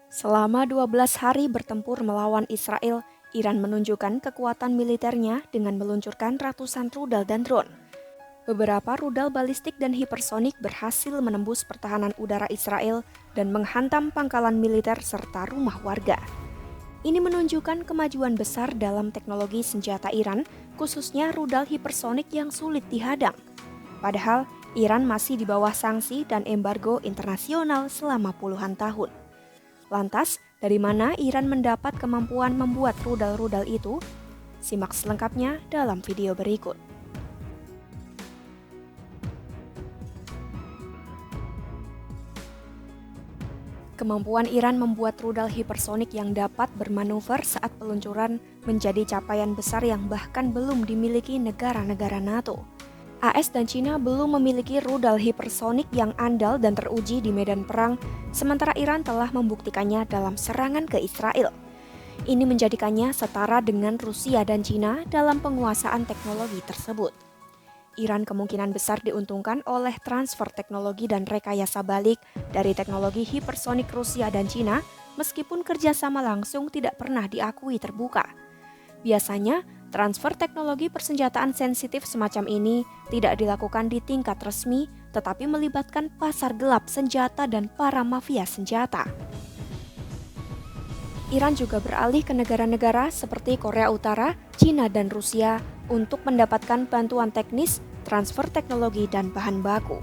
Selama 12 hari bertempur melawan Israel, Iran menunjukkan kekuatan militernya dengan meluncurkan ratusan rudal dan drone. Beberapa rudal balistik dan hipersonik berhasil menembus pertahanan udara Israel dan menghantam pangkalan militer serta rumah warga. Ini menunjukkan kemajuan besar dalam teknologi senjata Iran, khususnya rudal hipersonik yang sulit dihadang. Padahal, Iran masih di bawah sanksi dan embargo internasional selama puluhan tahun. Lantas, dari mana Iran mendapat kemampuan membuat rudal-rudal itu? Simak selengkapnya dalam video berikut. Kemampuan Iran membuat rudal hipersonik yang dapat bermanuver saat peluncuran menjadi capaian besar yang bahkan belum dimiliki negara-negara NATO. AS dan Cina belum memiliki rudal hipersonik yang andal dan teruji di medan perang, sementara Iran telah membuktikannya dalam serangan ke Israel. Ini menjadikannya setara dengan Rusia dan Cina dalam penguasaan teknologi tersebut. Iran kemungkinan besar diuntungkan oleh transfer teknologi dan rekayasa balik dari teknologi hipersonik Rusia dan Cina, meskipun kerjasama langsung tidak pernah diakui terbuka. Biasanya, transfer teknologi persenjataan sensitif semacam ini tidak dilakukan di tingkat resmi, tetapi melibatkan pasar gelap senjata dan para mafia senjata. Iran juga beralih ke negara-negara seperti Korea Utara, Cina, dan Rusia untuk mendapatkan bantuan teknis, transfer teknologi, dan bahan baku.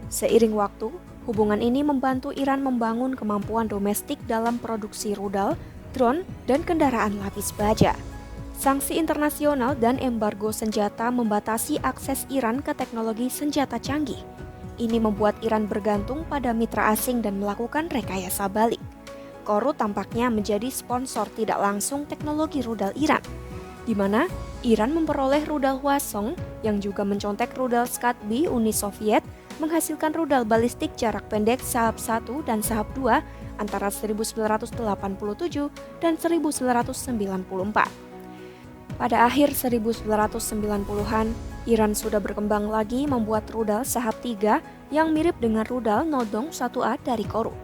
Seiring waktu, hubungan ini membantu Iran membangun kemampuan domestik dalam produksi rudal, drone, dan kendaraan lapis baja. Sanksi internasional dan embargo senjata membatasi akses Iran ke teknologi senjata canggih. Ini membuat Iran bergantung pada mitra asing dan melakukan rekayasa balik. Korut tampaknya menjadi sponsor tidak langsung teknologi rudal Iran, di mana Iran memperoleh rudal Hwasong yang juga mencontek rudal Scud-B Uni Soviet, menghasilkan rudal balistik jarak pendek Sahab 1 dan Sahab 2 antara 1987 dan 1994. Pada akhir 1990-an, Iran sudah berkembang lagi membuat rudal Sahab 3 yang mirip dengan rudal Nodong 1A dari Korut.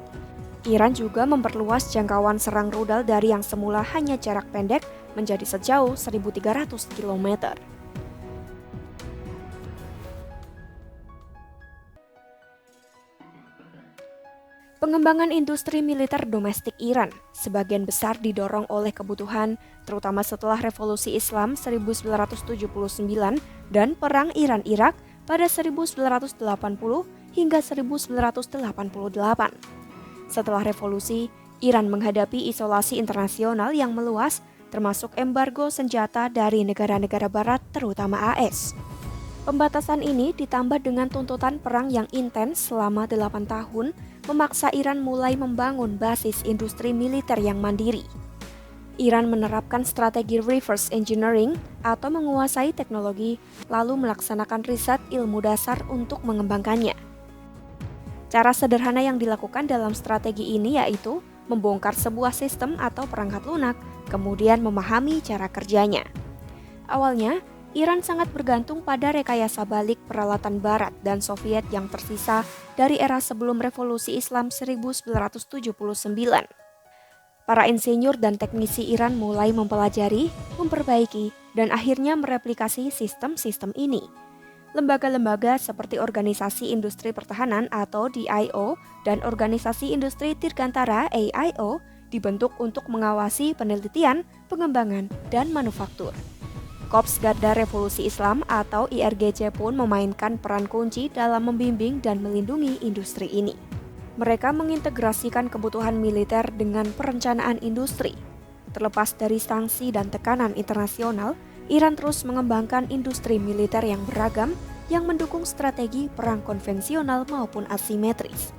Iran juga memperluas jangkauan serang rudal dari yang semula hanya jarak pendek menjadi sejauh 1.300 km. Pengembangan industri militer domestik Iran sebagian besar didorong oleh kebutuhan, terutama setelah Revolusi Islam 1979 dan Perang Iran-Irak pada 1980 hingga 1988. Setelah revolusi, Iran menghadapi isolasi internasional yang meluas, termasuk embargo senjata dari negara-negara barat terutama AS. Pembatasan ini ditambah dengan tuntutan perang yang intens selama 8 tahun, memaksa Iran mulai membangun basis industri militer yang mandiri. Iran menerapkan strategi reverse engineering atau menguasai teknologi, lalu melaksanakan riset ilmu dasar untuk mengembangkannya. Cara sederhana yang dilakukan dalam strategi ini yaitu membongkar sebuah sistem atau perangkat lunak, kemudian memahami cara kerjanya. Awalnya, Iran sangat bergantung pada rekayasa balik peralatan Barat dan Soviet yang tersisa dari era sebelum Revolusi Islam 1979. Para insinyur dan teknisi Iran mulai mempelajari, memperbaiki, dan akhirnya mereplikasi sistem-sistem ini. Lembaga-lembaga seperti Organisasi Industri Pertahanan atau DIO dan Organisasi Industri Dirgantara AIO dibentuk untuk mengawasi penelitian, pengembangan, dan manufaktur. Korps Garda Revolusi Islam atau IRGC pun memainkan peran kunci dalam membimbing dan melindungi industri ini. Mereka mengintegrasikan kebutuhan militer dengan perencanaan industri. Terlepas dari sanksi dan tekanan internasional, Iran terus mengembangkan industri militer yang beragam yang mendukung strategi perang konvensional maupun asimetris.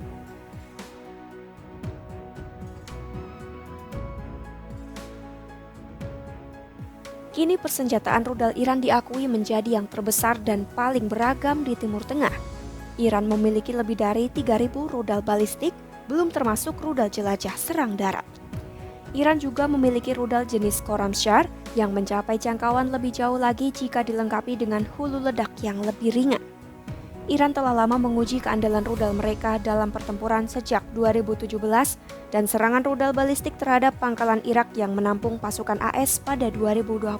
Kini persenjataan rudal Iran diakui menjadi yang terbesar dan paling beragam di Timur Tengah. Iran memiliki lebih dari 3.000 rudal balistik, belum termasuk rudal jelajah serang darat. Iran juga memiliki rudal jenis Khorramshahr yang mencapai jangkauan lebih jauh lagi jika dilengkapi dengan hulu ledak yang lebih ringan. Iran telah lama menguji keandalan rudal mereka dalam pertempuran sejak 2017 dan serangan rudal balistik terhadap pangkalan Irak yang menampung pasukan AS pada 2020.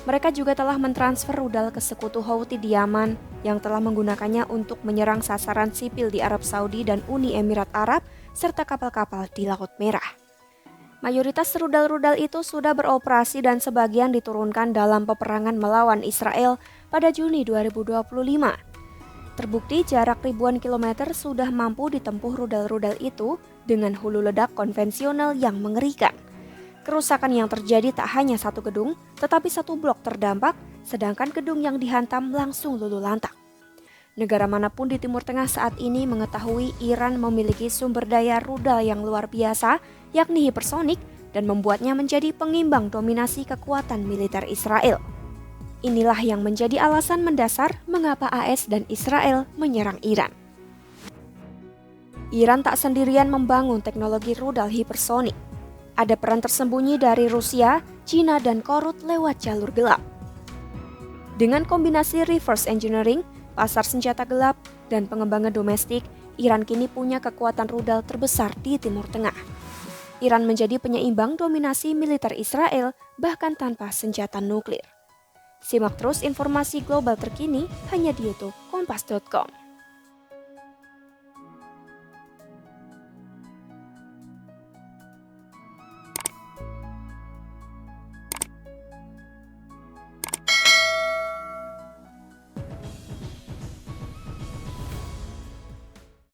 Mereka juga telah mentransfer rudal ke sekutu Houthi di Yaman yang telah menggunakannya untuk menyerang sasaran sipil di Arab Saudi dan Uni Emirat Arab serta kapal-kapal di Laut Merah. Mayoritas rudal-rudal itu sudah beroperasi dan sebagian diturunkan dalam peperangan melawan Israel pada Juni 2025. Terbukti jarak ribuan kilometer sudah mampu ditempuh rudal-rudal itu dengan hulu ledak konvensional yang mengerikan. Kerusakan yang terjadi tak hanya satu gedung, tetapi satu blok terdampak, sedangkan gedung yang dihantam langsung luluh lantak. Negara manapun di Timur Tengah saat ini mengetahui Iran memiliki sumber daya rudal yang luar biasa, yakni hipersonik, dan membuatnya menjadi pengimbang dominasi kekuatan militer Israel. Inilah yang menjadi alasan mendasar mengapa AS dan Israel menyerang Iran. Iran tak sendirian membangun teknologi rudal hipersonik. Ada peran tersembunyi dari Rusia, China, dan Korut lewat jalur gelap. Dengan kombinasi reverse engineering, pasar senjata gelap, dan pengembangan domestik, Iran kini punya kekuatan rudal terbesar di Timur Tengah. Iran menjadi penyeimbang dominasi militer Israel bahkan tanpa senjata nuklir. Simak terus informasi global terkini hanya di YouTube Kompas.com.